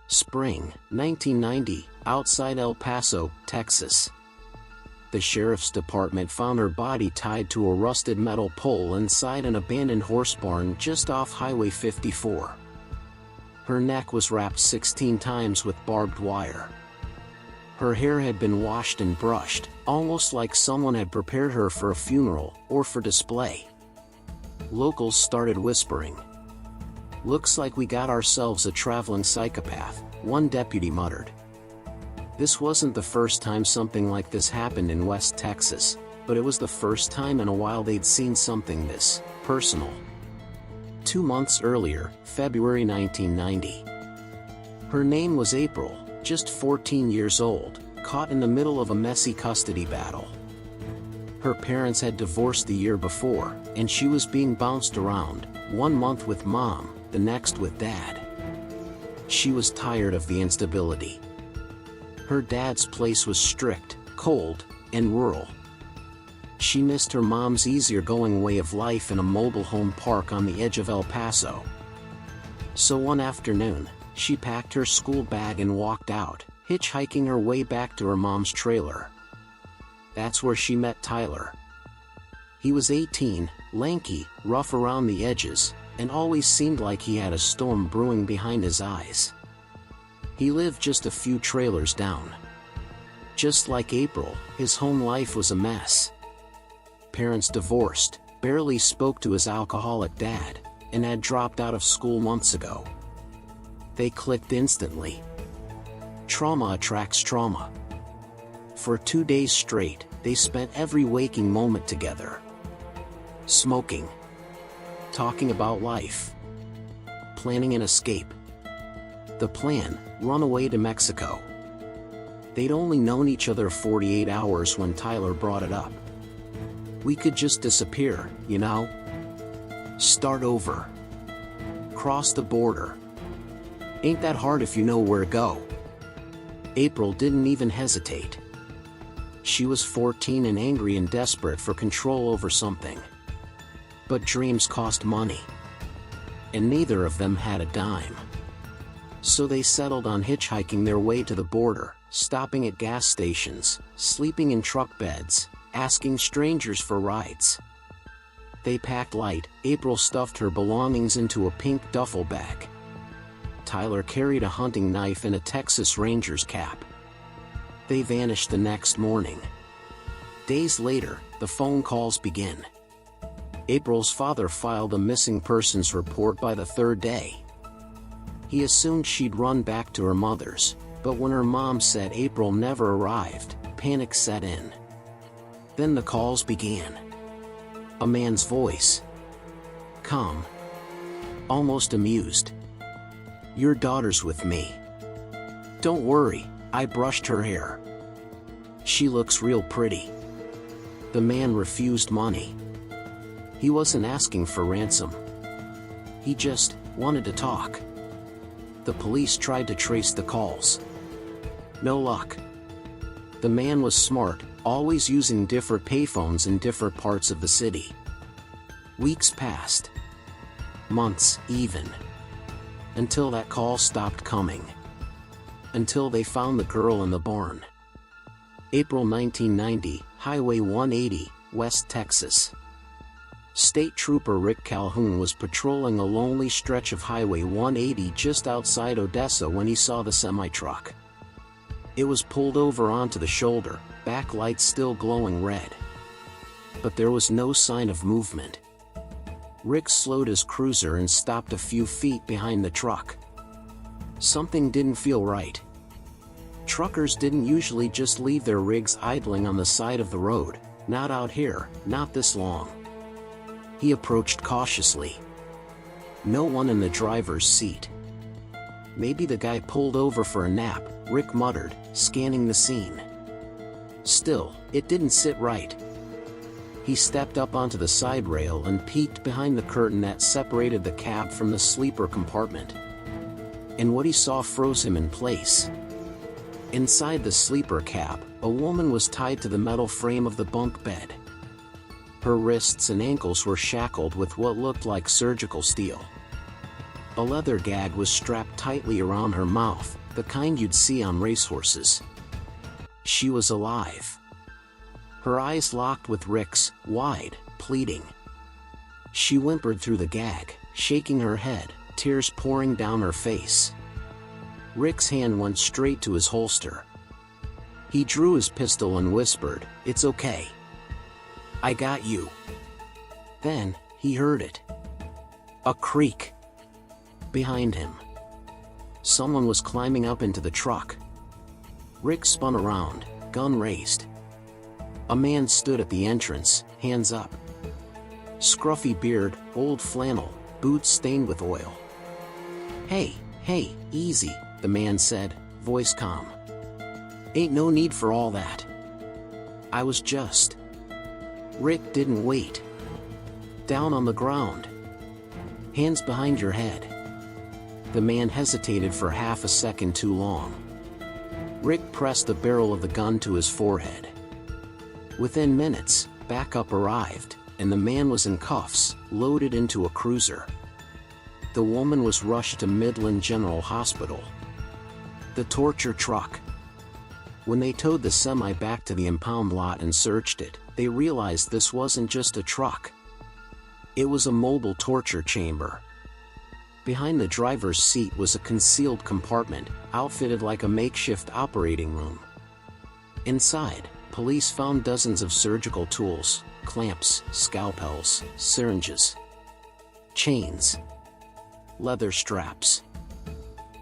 Spring, 1990, outside El Paso, Texas. The sheriff's department found her body tied to a rusted metal pole inside an abandoned horse barn just off Highway 54. Her neck was wrapped 16 times with barbed wire. Her hair had been washed and brushed, almost like someone had prepared her for a funeral or for display. Locals started whispering. "Looks like we got ourselves a traveling psychopath," one deputy muttered. This wasn't the first time something like this happened in West Texas, but it was the first time in a while they'd seen something this personal. 2 months earlier, February 1990. Her name was April, just 14 years old, caught in the middle of a messy custody battle. Her parents had divorced the year before, and she was being bounced around, 1 month with mom, the next with dad. She was tired of the instability. Her dad's place was strict, cold, and rural. She missed her mom's easier-going way of life in a mobile home park on the edge of El Paso. So one afternoon, she packed her school bag and walked out, hitchhiking her way back to her mom's trailer. That's where she met Tyler. He was 18, lanky, rough around the edges, and always seemed like he had a storm brewing behind his eyes. He lived just a few trailers down. Just like April, his home life was a mess. Parents divorced, barely spoke to his alcoholic dad, and had dropped out of school months ago. They clicked instantly. Trauma attracts trauma. For 2 days straight, they spent every waking moment together. Smoking. Talking about life. Planning an escape. The plan, run away to Mexico. They'd only known each other 48 hours when Tyler brought it up. "We could just disappear, you know? Start over. Cross the border. Ain't that hard if you know where to go." April didn't even hesitate. She was 14 and angry and desperate for control over something. But dreams cost money. And neither of them had a dime. So they settled on hitchhiking their way to the border, stopping at gas stations, sleeping in truck beds, asking strangers for rides. They packed light. April stuffed her belongings into a pink duffel bag. Tyler carried a hunting knife and a Texas Ranger's cap. They vanished the next morning. Days later, the phone calls begin. April's father filed a missing persons report by the third day. He assumed she'd run back to her mother's, but when her mom said April never arrived, panic set in. Then the calls began. A man's voice. Calm. Almost amused. "Your daughter's with me. Don't worry, I brushed her hair. She looks real pretty." The man refused money. He wasn't asking for ransom. He just wanted to talk. The police tried to trace the calls. No luck. The man was smart, always using different payphones in different parts of the city. Weeks passed. Months, even. Until that call stopped coming. Until they found the girl in the barn. April 1990, Highway 180, West Texas. State Trooper Rick Calhoun was patrolling a lonely stretch of Highway 180 just outside Odessa when he saw the semi-truck. It was pulled over onto the shoulder, backlights still glowing red. But there was no sign of movement. Rick slowed his cruiser and stopped a few feet behind the truck. Something didn't feel right. Truckers didn't usually just leave their rigs idling on the side of the road, not out here, not this long. He approached cautiously. No one in the driver's seat. "Maybe the guy pulled over for a nap," Rick muttered, scanning the scene. Still, it didn't sit right. He stepped up onto the side rail and peeked behind the curtain that separated the cab from the sleeper compartment. And what he saw froze him in place. Inside the sleeper cab, a woman was tied to the metal frame of the bunk bed. Her wrists and ankles were shackled with what looked like surgical steel. A leather gag was strapped tightly around her mouth, the kind you'd see on racehorses. She was alive. Her eyes locked with Rick's, wide, pleading. She whimpered through the gag, shaking her head, tears pouring down her face. Rick's hand went straight to his holster. He drew his pistol and whispered, "It's okay. I got you." Then, he heard it. A creak. Behind him. Someone was climbing up into the truck. Rick spun around, gun raised. A man stood at the entrance, hands up. Scruffy beard, old flannel, boots stained with oil. Hey, easy," the man said, voice calm. "Ain't no need for all that. I was just..." Rick didn't wait. "Down on the ground. Hands behind your head." The man hesitated for half a second too long. Rick pressed the barrel of the gun to his forehead. Within minutes, backup arrived, and the man was in cuffs, loaded into a cruiser. The woman was rushed to Midland General Hospital. The torture truck. When they towed the semi back to the impound lot and searched it, they realized this wasn't just a truck. It was a mobile torture chamber. Behind the driver's seat was a concealed compartment, outfitted like a makeshift operating room. Inside, police found dozens of surgical tools, clamps, scalpels, syringes, chains, leather straps,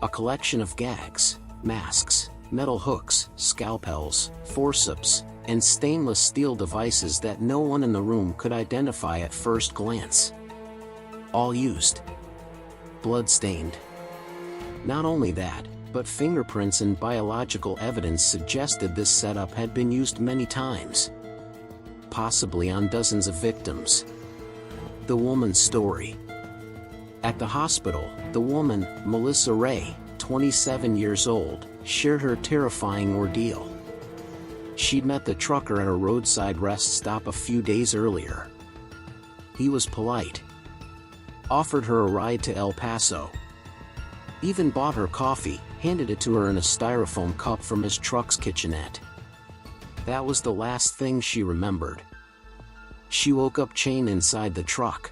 a collection of gags, masks, metal hooks, scalpels, forceps, and stainless steel devices that no one in the room could identify at first glance. All used. Blood-stained. Not only that, but fingerprints and biological evidence suggested this setup had been used many times. Possibly on dozens of victims. The woman's story. At the hospital, the woman, Melissa Ray, 27 years old, shared her terrifying ordeal. She'd met the trucker at a roadside rest stop a few days earlier. He was polite. Offered her a ride to El Paso. Even bought her coffee, handed it to her in a styrofoam cup from his truck's kitchenette. That was the last thing she remembered. She woke up chained inside the truck.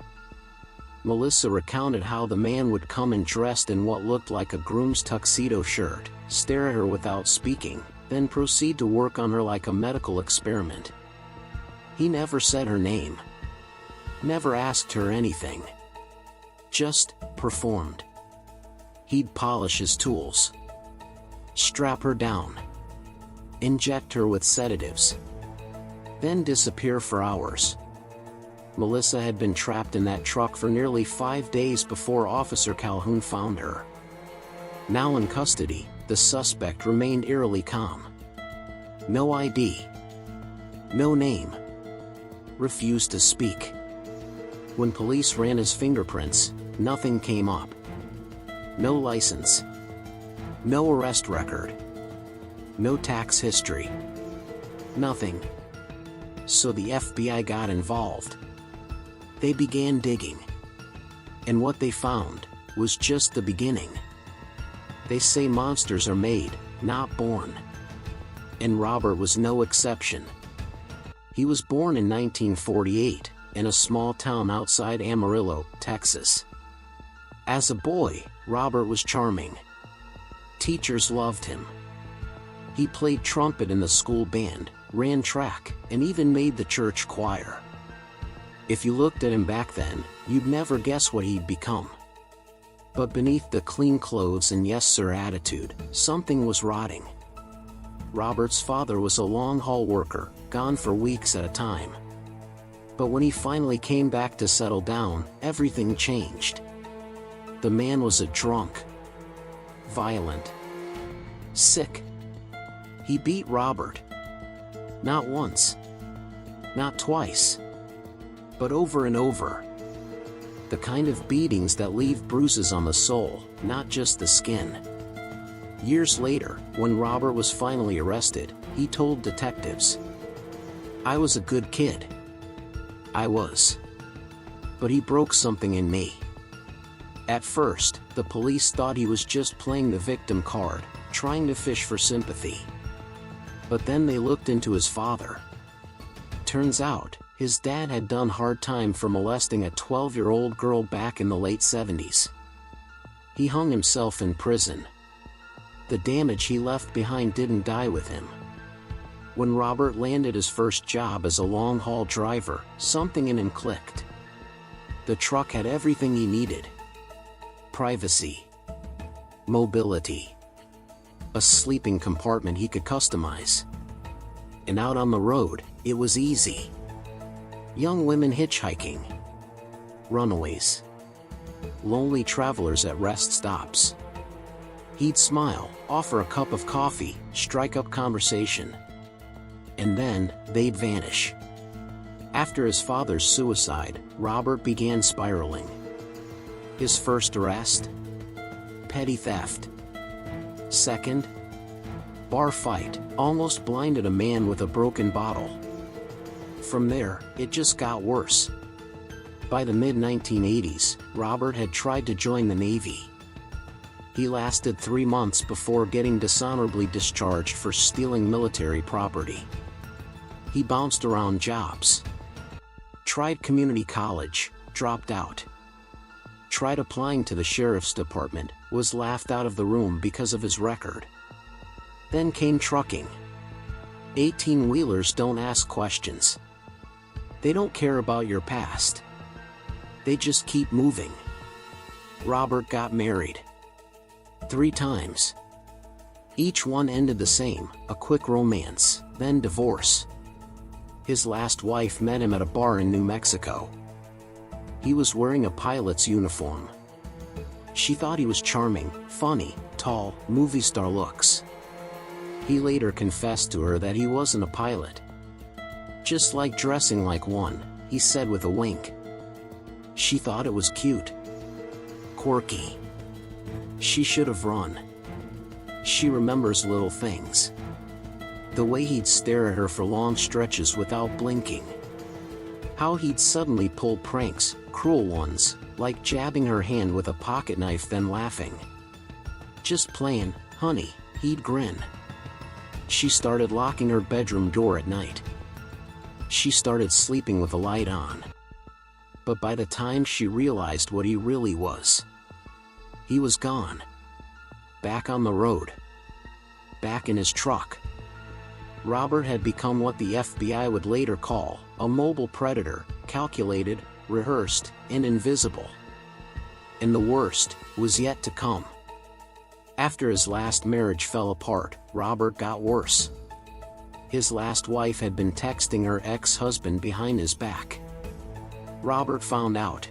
Melissa recounted how the man would come in dressed in what looked like a groom's tuxedo shirt, stare at her without speaking, then proceed to work on her like a medical experiment. He never said her name. Never asked her anything. Just performed. He'd polish his tools. Strap her down. Inject her with sedatives. Then disappear for hours. Melissa had been trapped in that truck for nearly 5 days before Officer Calhoun found her. Now in custody, the suspect remained eerily calm. No ID. No name. Refused to speak. When police ran his fingerprints, nothing came up. No license. No arrest record. No tax history. Nothing. So the FBI got involved. They began digging. And what they found was just the beginning. They say monsters are made, not born. And Robert was no exception. He was born in 1948, in a small town outside Amarillo, Texas. As a boy, Robert was charming. Teachers loved him. He played trumpet in the school band, ran track, and even made the church choir. If you looked at him back then, you'd never guess what he'd become. But beneath the clean clothes and yes sir attitude, something was rotting. Robert's father was a long-haul worker, gone for weeks at a time. But when he finally came back to settle down, everything changed. The man was a drunk. Violent. Sick. He beat Robert. Not once. Not twice. But over and over. The kind of beatings that leave bruises on the soul, not just the skin. Years later, when Robert was finally arrested, he told detectives, "I was a good kid. I was. But he broke something in me. At first, the police thought he was just playing the victim card, trying to fish for sympathy. But then they looked into his father. Turns out, his dad had done hard time for molesting a 12-year-old girl back in the late 70s. He hung himself in prison. The damage he left behind didn't die with him. When Robert landed his first job as a long-haul driver, something in him clicked. The truck had everything he needed: privacy, mobility, a sleeping compartment he could customize. And out on the road, it was easy. Young women hitchhiking, runaways, lonely travelers at rest stops. He'd smile, offer a cup of coffee, strike up conversation. And then, they'd vanish. After his father's suicide, Robert began spiraling. His first arrest? Petty theft. Second? Bar fight, almost blinded a man with a broken bottle. From there, it just got worse. By the mid-1980s, Robert had tried to join the Navy. He lasted 3 months before getting dishonorably discharged for stealing military property. He bounced around jobs. Tried community college, dropped out. Tried applying to the sheriff's department, was laughed out of the room because of his record. Then came trucking. 18-wheelers don't ask questions. They don't care about your past. They just keep moving. Robert got married 3 times. Each one ended the same: a quick romance, then divorce. His last wife met him at a bar in New Mexico. He was wearing a pilot's uniform. She thought he was charming, funny, tall, movie star looks. He later confessed to her that he wasn't a pilot. "Just like dressing like one," he said with a wink. She thought it was cute. Quirky. She should have run. She remembers little things. The way he'd stare at her for long stretches without blinking. How he'd suddenly pull pranks, cruel ones, like jabbing her hand with a pocket knife then laughing. "Just playing, honey," he'd grin. She started locking her bedroom door at night. She started sleeping with a light on. But by the time she realized what he really was, he was gone. Back on the road. Back in his truck. Robert had become what the FBI would later call a mobile predator, calculated, rehearsed, and invisible. And the worst was yet to come. After his last marriage fell apart, Robert got worse. His last wife had been texting her ex-husband behind his back. Robert found out.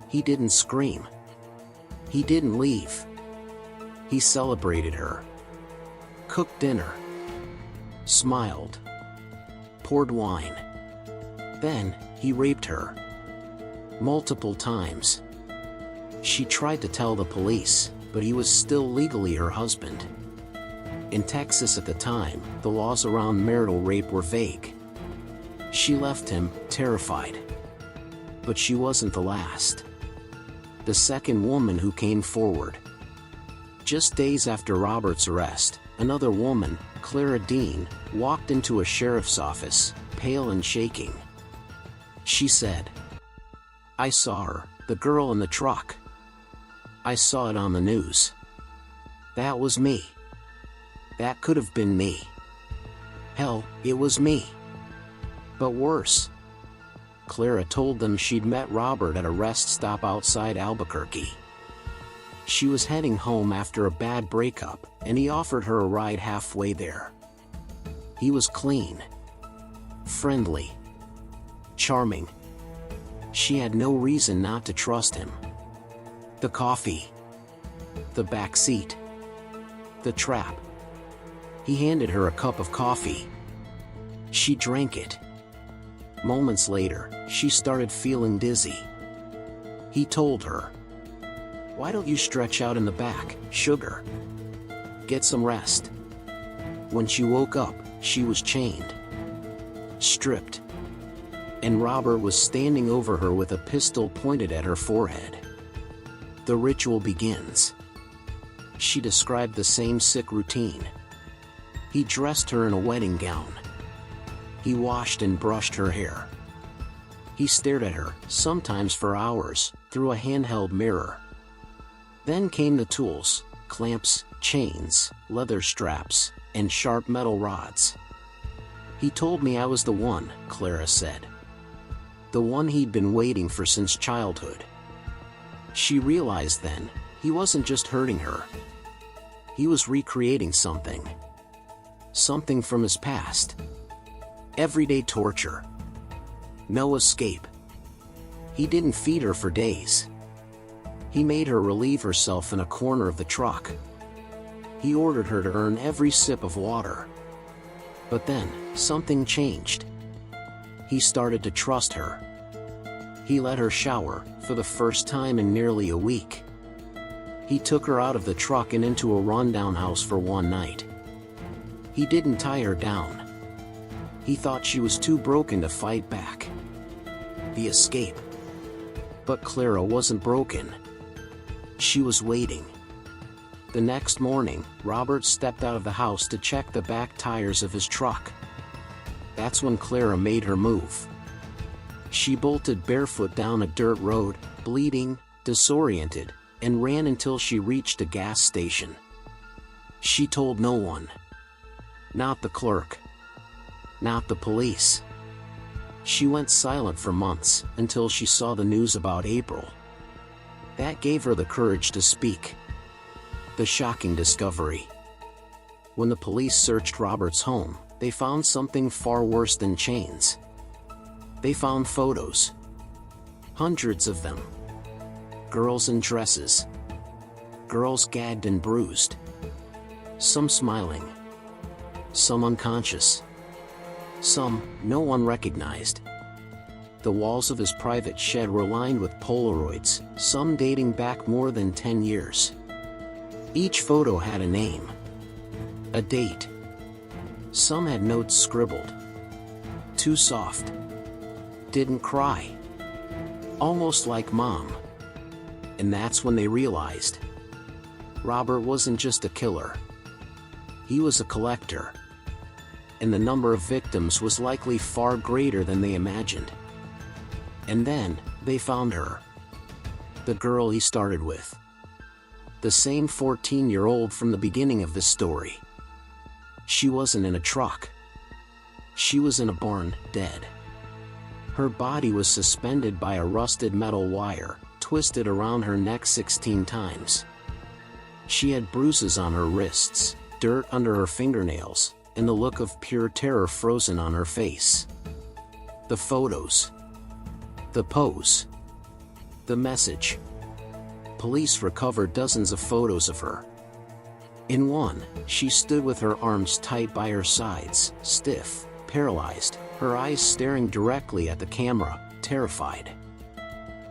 He didn't scream. He didn't leave. He celebrated her. Cooked dinner. Smiled. Poured wine. Then, he raped her. Multiple times. She tried to tell the police, but he was still legally her husband. In Texas at the time, the laws around marital rape were vague. She left him, terrified. But she wasn't the last. The second woman who came forward. Just days after Robert's arrest, another woman, Clara Dean, walked into a sheriff's office, pale and shaking. She said, "I saw her, the girl in the truck. I saw it on the news. That was me. That could have been me. Hell, it was me. But worse." Clara told them she'd met Robert at a rest stop outside Albuquerque. She was heading home after a bad breakup, and he offered her a ride halfway there. He was clean, friendly, charming. She had no reason not to trust him. The coffee, the back seat, the trap. He handed her a cup of coffee. She drank it. Moments later, she started feeling dizzy. He told her, "Why don't you stretch out in the back, sugar? Get some rest." When she woke up, she was chained, stripped, and Robert was standing over her with a pistol pointed at her forehead. The ritual begins. She described the same sick routine. He dressed her in a wedding gown. He washed and brushed her hair. He stared at her, sometimes for hours, through a handheld mirror. Then came the tools: clamps, chains, leather straps, and sharp metal rods. He told me I was the one, Clara said. The one he'd been waiting for since childhood. She realized then, he wasn't just hurting her. He was recreating something. Something from his past. Everyday torture. No escape. He didn't feed her for days. He made her relieve herself in a corner of the truck. He ordered her to earn every sip of water. But then, something changed. He started to trust her. He let her shower, for the first time in nearly a week. He took her out of the truck and into a rundown house for one night. He didn't tie her down. He thought she was too broken to fight back. The escape. But Clara wasn't broken. She was waiting. The next morning, Robert stepped out of the house to check the back tires of his truck. That's when Clara made her move. She bolted barefoot down a dirt road, bleeding, disoriented, and ran until she reached a gas station. She told no one. Not the clerk. Not the police. She went silent for months, until she saw the news about April. That gave her the courage to speak. The shocking discovery. When the police searched Robert's home, they found something far worse than chains. They found photos. Hundreds of them. Girls in dresses. Girls gagged and bruised. Some smiling. Some unconscious. Some, no one recognized. The walls of his private shed were lined with Polaroids, some dating back more than 10 years. Each photo had a name. A date. Some had notes scribbled. Too soft. Didn't cry. Almost like Mom. And that's when they realized. Robert wasn't just a killer. He was a collector. And the number of victims was likely far greater than they imagined. And then, they found her. The girl he started with. The same 14-year-old from the beginning of this story. She wasn't in a truck. She was in a barn, dead. Her body was suspended by a rusted metal wire, twisted around her neck 16 times. She had bruises on her wrists, dirt under her fingernails, and the look of pure terror frozen on her face. The photos. The pose. The message. Police recovered dozens of photos of her. In one, she stood with her arms tight by her sides, stiff, paralyzed, her eyes staring directly at the camera, terrified.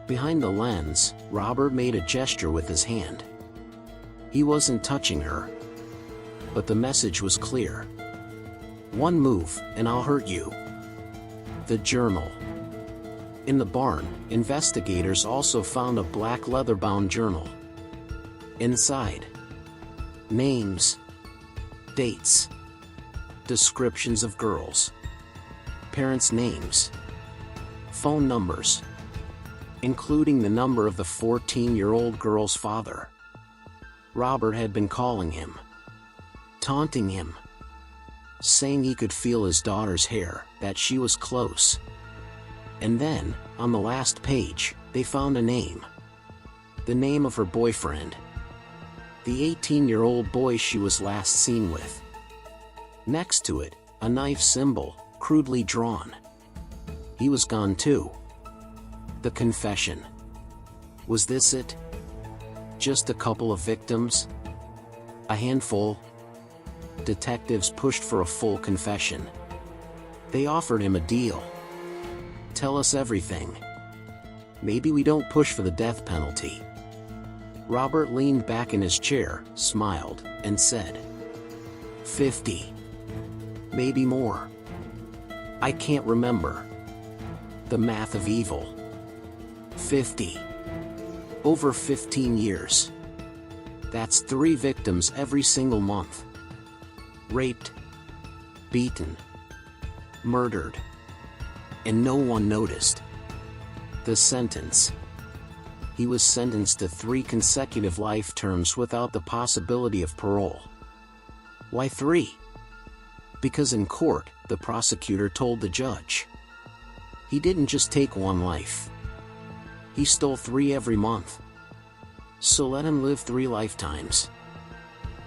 Behind the lens, Robert made a gesture with his hand. He wasn't touching her. But the message was clear. One move, and I'll hurt you. The journal. In the barn, investigators also found a black leather-bound journal. Inside, names, dates, descriptions of girls, parents' names, phone numbers, including the number of the 14-year-old girl's father. Robert had been calling him, taunting him, saying he could feel his daughter's hair, that she was close. And then, on the last page, they found a name. The name of her boyfriend. The 18-year-old boy she was last seen with. Next to it, a knife symbol, crudely drawn. He was gone too. The confession. Was this it? Just a couple of victims? A handful? Detectives pushed for a full confession. They offered him a deal. Tell us everything. Maybe we don't push for the death penalty. Robert leaned back in his chair, smiled, and said, 50. Maybe more. I can't remember. The math of evil. 50. Over 15 years. That's 3 victims every single month. Raped, beaten, murdered. And no one noticed. The sentence. He was sentenced to 3 consecutive life terms without the possibility of parole. Why 3? Because in court, the prosecutor told the judge, he didn't just take 1 life. He stole 3 every month. So let him live 3 lifetimes.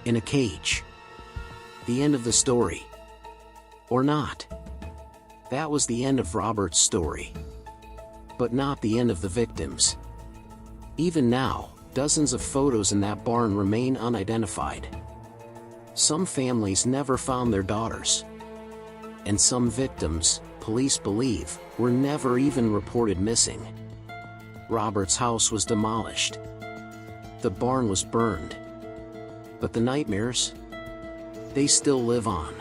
In a cage. The end of the story. Or not. That was the end of Robert's story. But not the end of the victims. Even now, dozens of photos in that barn remain unidentified. Some families never found their daughters. And some victims, police believe, were never even reported missing. Robert's house was demolished. The barn was burned. But the nightmares? They still live on.